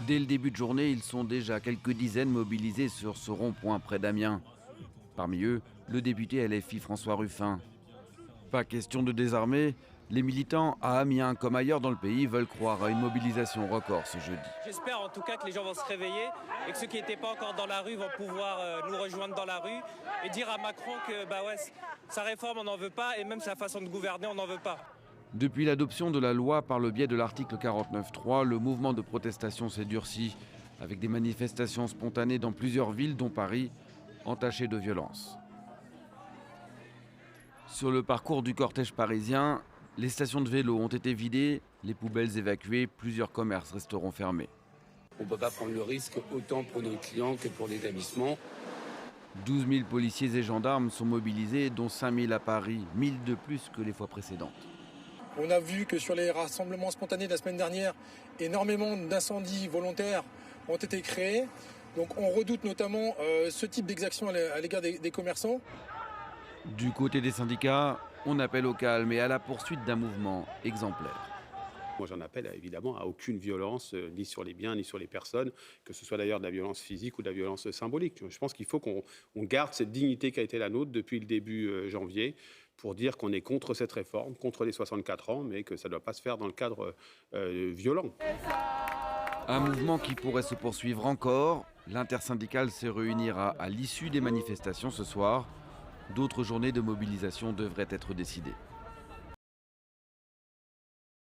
Dès le début de journée, ils sont déjà quelques dizaines mobilisés sur ce rond-point près d'Amiens. Parmi eux, le député LFI François Ruffin. Pas question de désarmer, les militants à Amiens comme ailleurs dans le pays veulent croire à une mobilisation record ce jeudi. J'espère en tout cas que les gens vont se réveiller et que ceux qui n'étaient pas encore dans la rue vont pouvoir nous rejoindre dans la rue et dire à Macron que sa réforme on n'en veut pas et même sa façon de gouverner on n'en veut pas. Depuis l'adoption de la loi par le biais de l'article 49.3, le mouvement de protestation s'est durci, avec des manifestations spontanées dans plusieurs villes, dont Paris, entachées de violence. Sur le parcours du cortège parisien, les stations de vélo ont été vidées, les poubelles évacuées, plusieurs commerces resteront fermés. On ne peut pas prendre le risque autant pour nos clients que pour l'établissement. 12 000 policiers et gendarmes sont mobilisés, dont 5 000 à Paris, 1 000 de plus que les fois précédentes. On a vu que sur les rassemblements spontanés de la semaine dernière, énormément d'incendies volontaires ont été créés. Donc on redoute notamment ce type d'exaction à l'égard des commerçants. Du côté des syndicats, on appelle au calme et à la poursuite d'un mouvement exemplaire. Moi, j'en appelle évidemment à aucune violence, ni sur les biens, ni sur les personnes, que ce soit d'ailleurs de la violence physique ou de la violence symbolique. Je pense qu'il faut qu'on garde cette dignité qui a été la nôtre depuis le début janvier, pour dire qu'on est contre cette réforme, contre les 64 ans, mais que ça ne doit pas se faire dans le cadre violent. Un mouvement qui pourrait se poursuivre encore. L'intersyndicale se réunira à l'issue des manifestations ce soir. D'autres journées de mobilisation devraient être décidées.